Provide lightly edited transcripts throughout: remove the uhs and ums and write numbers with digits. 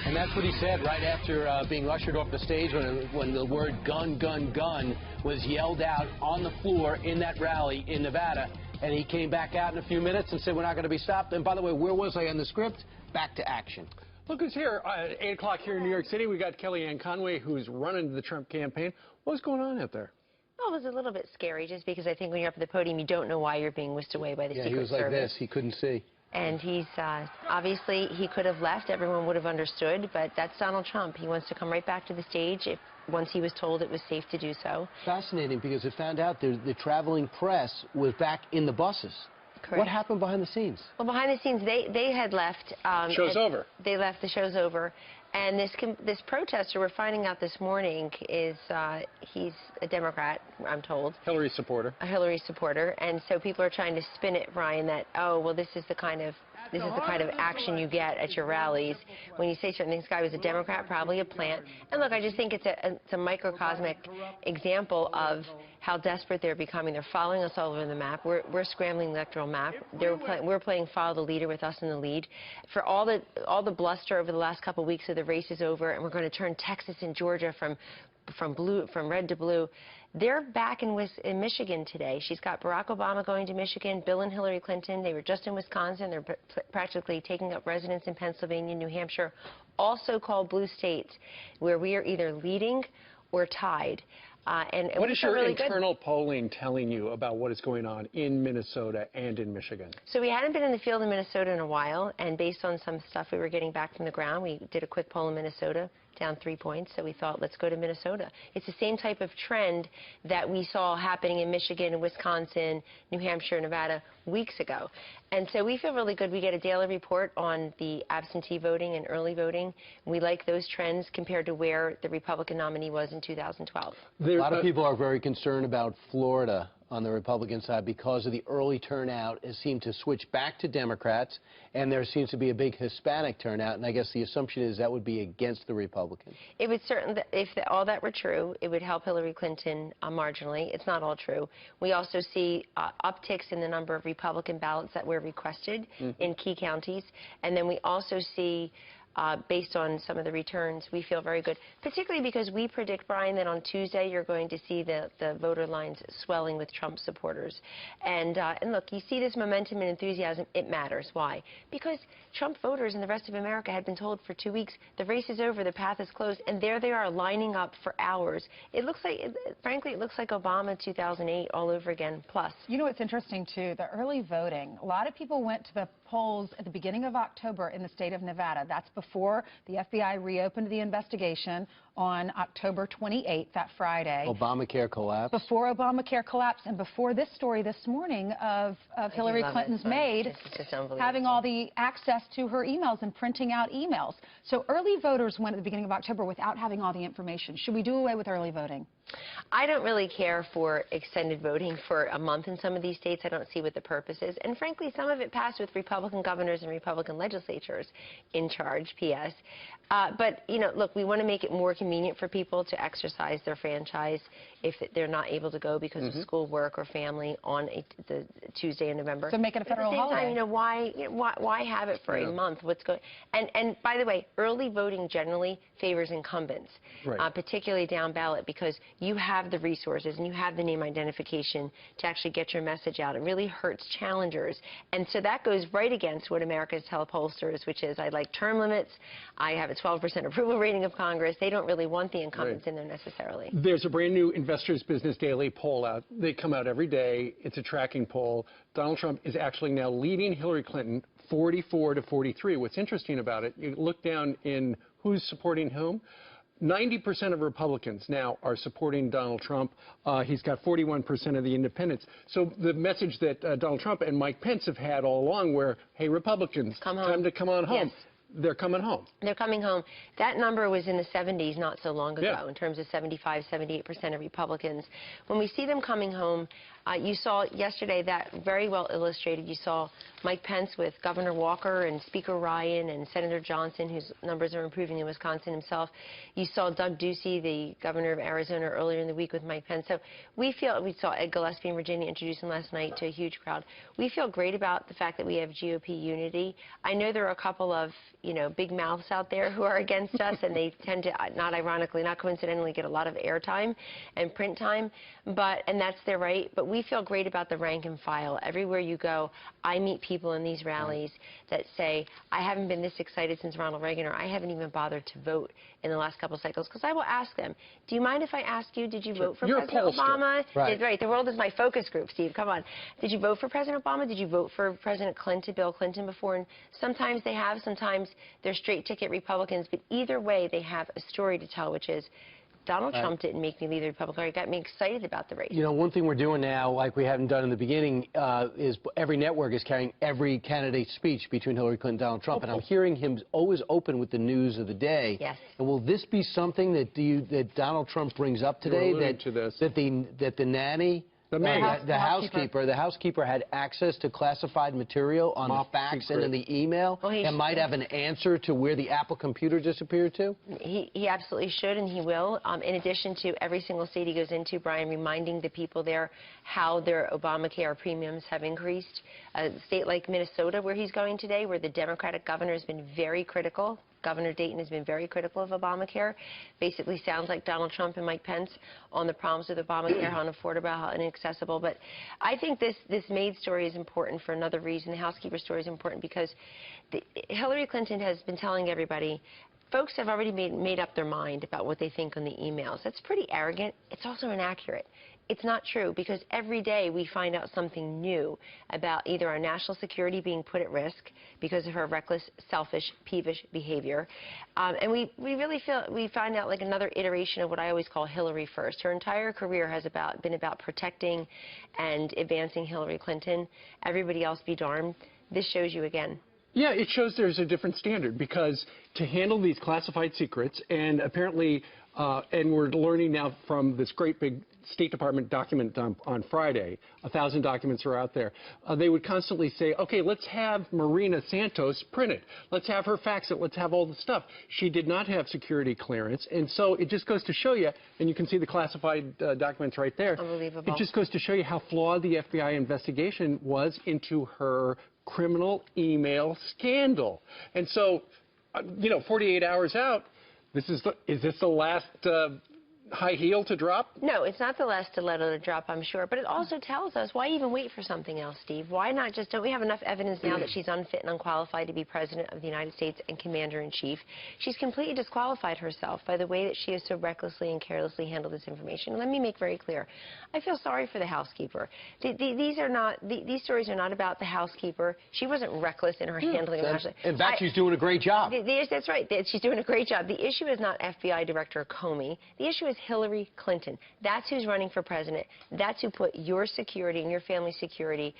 And that's what he said right after being ushered off the stage when the word gun, gun, gun was yelled out on the floor in that rally in Nevada. And he came back out in a few minutes and said, we're not going to be stopped. And by the way, where was I on the script? Back to action. Look who's here. At 8 o'clock here in New York City, we got Kellyanne Conway, who's running the Trump campaign. What's going on out there? Well, it was a little bit scary, just because I think when you're up at the podium, you don't know why you're being whisked away by the Secret Service. Yeah, he was like this. He couldn't see. And he's, obviously, he could have left. Everyone would have understood, but that's Donald Trump. He wants to come right back to the stage once he was told it was safe to do so. Fascinating, because it found out the traveling press was back in the buses. Correct. What happened behind the scenes? Well, behind the scenes, they had left. Show's over. They left. The show's over. And this protester, we're finding out this morning, is he's a Democrat, I'm told. Hillary supporter. A Hillary supporter. And so people are trying to spin it, Brian, that, oh, well, this is the kind of action you get at your rallies when you say certain things. This guy was a Democrat, probably a plant. And look, I just think it's a microcosmic example of how desperate they're becoming. They're following us all over the map. We're scrambling the electoral map. We're playing follow the leader with us in the lead. For all the bluster over the last couple of weeks of the race is over, and we're going to turn Texas and Georgia from red to blue. They're back in Michigan today. She's got Barack Obama going to Michigan, Bill and Hillary Clinton. They were just in Wisconsin. They're practically taking up residence in Pennsylvania, New Hampshire, all so-called blue states, where we are either leading or tied. What is your internal polling telling you about what is going on in Minnesota and in Michigan? So we hadn't been in the field in Minnesota in a while, and based on some stuff we were getting back from the ground, we did a quick poll in Minnesota, down 3 points, so we thought, let's go to Minnesota. It's the same type of trend that we saw happening in Michigan, Wisconsin, New Hampshire, Nevada weeks ago. And so we feel really good. We get a daily report on the absentee voting and early voting. We like those trends compared to where the Republican nominee was in 2012. A lot of people are very concerned about Florida on the Republican side because of the early turnout. It seemed to switch back to Democrats, and there seems to be a big Hispanic turnout, and I guess the assumption is that would be against the Republicans. It would certainly, if all that were true, it would help Hillary Clinton marginally. It's not all true. We also see upticks in the number of Republican ballots that were requested in key counties, and then we also see based on some of the returns, we feel very good, particularly because we predict, Brian, that on Tuesday you're going to see the voter lines swelling with Trump supporters. And look, you see this momentum and enthusiasm, it matters. Why? Because Trump voters and the rest of America had been told for 2 weeks, the race is over, the path is closed, and there they are lining up for hours. It looks like, frankly, it looks like Obama 2008 all over again, plus. You know what's interesting, too? The early voting. A lot of people went to the polls at the beginning of October in the state of Nevada. That's before the FBI reopened the investigation on October 28th, that Friday. Obamacare collapse. Before Obamacare collapsed, and before this story this morning of Hillary Clinton's maid having all the access to her emails and printing out emails. So early voters went at the beginning of October without having all the information. Should we do away with early voting? I don't really care for extended voting for a month in some of these states. I don't see what the purpose is. And frankly, some of it passed with Republican governors and Republican legislatures in charge, P.S. But, you know, look, we want to make it more convenient for people to exercise their franchise if they're not able to go because of school, work, or family on the Tuesday in November. So make it a federal holiday. At the same time, why have it for a month? What's going? And by the way, early voting generally favors incumbents, particularly down ballot, because you have the resources and you have the name identification to actually get your message out. It really hurts challengers, and so that goes right against what Americans tell pollsters, which is I like term limits. I have a 12% approval rating of Congress. They don't really want the incumbents in there necessarily. There's a brand new Investors Business Daily poll out. They come out every day. It's a tracking poll. Donald Trump is actually now leading Hillary Clinton 44 to 43. What's interesting about it, you look down in who's supporting whom. 90% of Republicans now are supporting Donald Trump. He's got 41% of the independents. So the message that Donald Trump and Mike Pence have had all along where, hey, Republicans, time to come on home. Yes. They're coming home. They're coming home. That number was in the 70s not so long ago in terms of 75, 78% of Republicans. When we see them coming home, You saw yesterday that very well illustrated. You saw Mike Pence with Governor Walker and Speaker Ryan and Senator Johnson, whose numbers are improving in Wisconsin himself. You saw Doug Ducey, the governor of Arizona, earlier in the week with Mike Pence. So we saw Ed Gillespie in Virginia introduce him last night to a huge crowd. We feel great about the fact that we have GOP unity. I know there are a couple of, big mouths out there who are against us, and they tend to, not ironically, not coincidentally, get a lot of airtime and print time, and that's their right. But we feel great about the rank and file. Everywhere you go, I meet people in these rallies that say, I haven't been this excited since Ronald Reagan, or I haven't even bothered to vote in the last couple of cycles, because I will ask them, do you mind if I ask you, did you vote for President Obama? Right. The world is my focus group, Steve. Come on. Did you vote for President Obama? Did you vote for President Clinton, Bill Clinton, before? And sometimes they have, sometimes they're straight-ticket Republicans, but either way, they have a story to tell, which is, Donald Trump didn't make me leave the Republican Party. It got me excited about the race. One thing we're doing now, like we haven't done in the beginning, is every network is carrying every candidate's speech between Hillary Clinton and Donald Trump, and I'm hearing him always open with the news of the day. Yes. And will this be something that Donald Trump brings up today? That the nanny, the housekeeper had access to classified material on the fax and in the email, and might have an answer to where the Apple computer disappeared to? He absolutely should, and he will. In addition to every single state he goes into, Brian, reminding the people there how their Obamacare premiums have increased. A state like Minnesota, where he's going today, where the Democratic governor has been very critical. Governor Dayton has been very critical of Obamacare. Basically sounds like Donald Trump and Mike Pence on the problems with Obamacare, how unaffordable, how inaccessible. But I think this maid story is important for another reason. The housekeeper story is important because Hillary Clinton has been telling everybody, folks have already made up their mind about what they think on the emails. That's pretty arrogant. It's also inaccurate. It's not true, because every day we find out something new about either our national security being put at risk because of her reckless, selfish, peevish behavior. And we really find out like another iteration of what I always call Hillary first. Her entire career has been about protecting and advancing Hillary Clinton. Everybody else be darned. This shows you again. Yeah, it shows there's a different standard, because to handle these classified secrets, and apparently, and we're learning now from this great big State Department document on Friday, 1,000 documents are out there, they would constantly say, okay, let's have Marina Santos print it. Let's have her fax it. Let's have all the stuff. She did not have security clearance, and so it just goes to show you, and you can see the classified documents right there. Unbelievable. It just goes to show you how flawed the FBI investigation was into her criminal email scandal. And so, 48 hours out, is this the last high heel to drop? No, it's not the last stiletto to drop, I'm sure. But it also tells us, why even wait for something else, Steve? Why not just, don't we have enough evidence now that she's unfit and unqualified to be President of the United States and Commander-in-Chief? She's completely disqualified herself by the way that she has so recklessly and carelessly handled this information. And let me make very clear, I feel sorry for the housekeeper. These stories are not about the housekeeper. She wasn't reckless in her handling of it. In fact, she's doing a great job. That's right. She's doing a great job. The issue is not FBI Director Comey. The issue is Hillary Clinton. That's who's running for president. That's who put your security and your family's security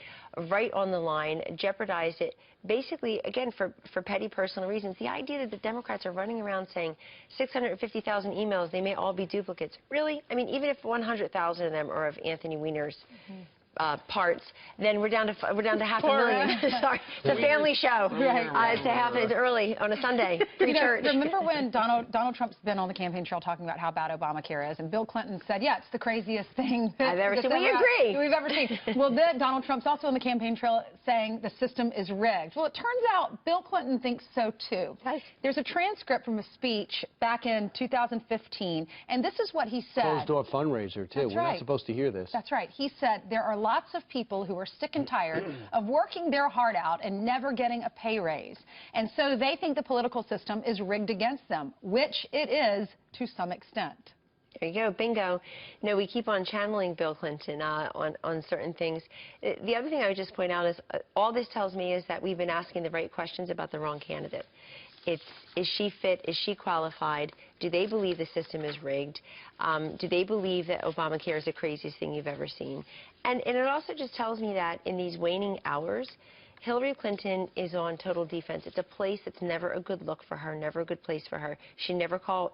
right on the line, jeopardized it, basically, again, for petty personal reasons. The idea that the Democrats are running around saying 650,000 emails, they may all be duplicates. Really? I mean, even if 100,000 of them are of Anthony Weiner's parts, then we're down to half a million. Sorry, it's a family show. It's early on a Sunday pre-church. Remember when Donald Trump's been on the campaign trail talking about how bad Obamacare is, and Bill Clinton said, "Yeah, it's the craziest thing I've ever seen." We agree. We've ever seen. Well, then Donald Trump's also on the campaign trail saying the system is rigged. Well, it turns out Bill Clinton thinks so too. There's a transcript from a speech back in 2015, and this is what he said. Closed-door fundraiser too. We're not supposed to hear this. That's right. He said there are lots of people who are sick and tired of working their heart out and never getting a pay raise. And so they think the political system is rigged against them, which it is to some extent. There you go, bingo. We keep on channeling Bill Clinton on certain things. The other thing I would just point out is all this tells me is that we've been asking the right questions about the wrong candidate. Is she fit? Is she qualified? Do they believe the system is rigged? Do they believe that Obamacare is the craziest thing you've ever seen? And it also just tells me that in these waning hours, Hillary Clinton is on total defense. It's a place that's never a good look for her, never a good place for her. She never saw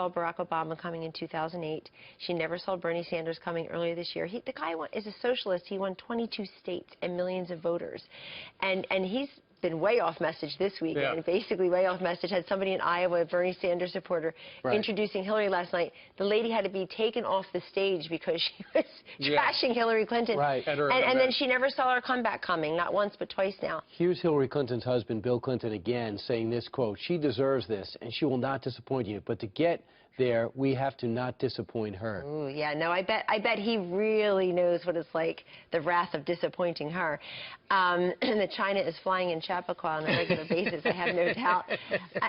Barack Obama coming in 2008. She never saw Bernie Sanders coming earlier this year. The guy is a socialist. He won 22 states and millions of voters. And he's been way off message this week, and basically way off message. Had somebody in Iowa, a Bernie Sanders supporter, introducing Hillary last night. The lady had to be taken off the stage because she was trashing Hillary Clinton. Right. And then she never saw her comeback coming, not once but twice now. Here's Hillary Clinton's husband, Bill Clinton, again saying this, quote, "She deserves this, and she will not disappoint you. But to get there, we have to not disappoint her." Ooh, yeah, no, I bet he really knows what it's like, the wrath of disappointing her. That China is flying in Chappaqua on a regular basis, I have no doubt.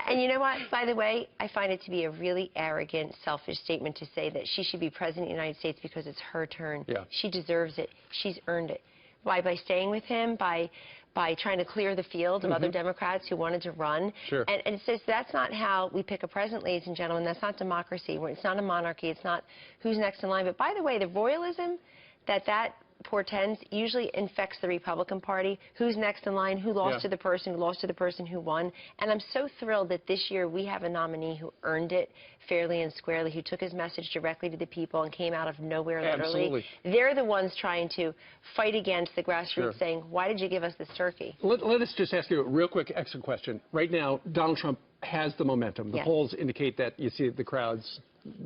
And you know what, by the way, I find it to be a really arrogant, selfish statement to say that she should be president of the United States because it's her turn. Yeah. She deserves it. She's earned it. Why? By staying with him, by trying to clear the field of other Democrats who wanted to run. Sure. And it's just, that's not how we pick a president, ladies and gentlemen. That's not democracy. It's not a monarchy. It's not who's next in line. But by the way, the royalism that portends usually infects the Republican Party. Who's next in line, who lost to the person, who lost to the person who won. And I'm so thrilled that this year we have a nominee who earned it fairly and squarely, who took his message directly to the people and came out of nowhere literally. Absolutely. They're the ones trying to fight against the grassroots, saying, why did you give us this turkey? Let us just ask you a real quick extra question. Right now, Donald Trump has the momentum. The polls indicate that. You see the crowd's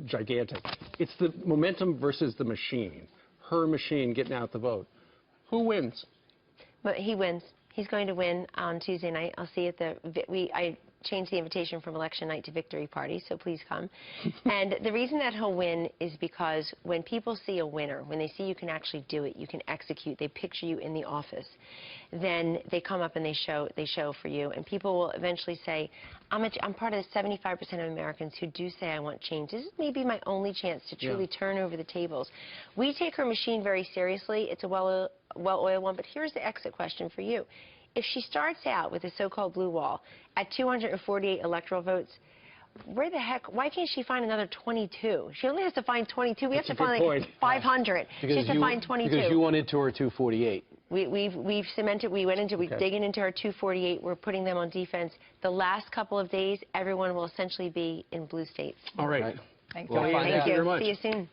gigantic. It's the momentum versus the machine. Her machine getting out the vote. Who wins? But he wins. He's going to win on Tuesday night. I'll see I changed the invitation from election night to victory party, so please come. And the reason that he'll win is because when people see a winner, when they see you can actually do it, you can execute, they picture you in the office, then they come up and they show for you. And people will eventually say, I'm part of the 75% of Americans who do say I want change. This is maybe my only chance to truly turn over the tables. We take her machine very seriously. It's a well-oiled one. But here's the exit question for you. If she starts out with a so-called blue wall at 248 electoral votes, where the heck, why can't she find another 22? She only has to find 22. We have to find like 500. She has to find 22. Because you went into her 248. We've cemented, we're digging into our 248. We're putting them on defense. The last couple of days, everyone will essentially be in blue states. All right. Thank Thank you very much. See you soon.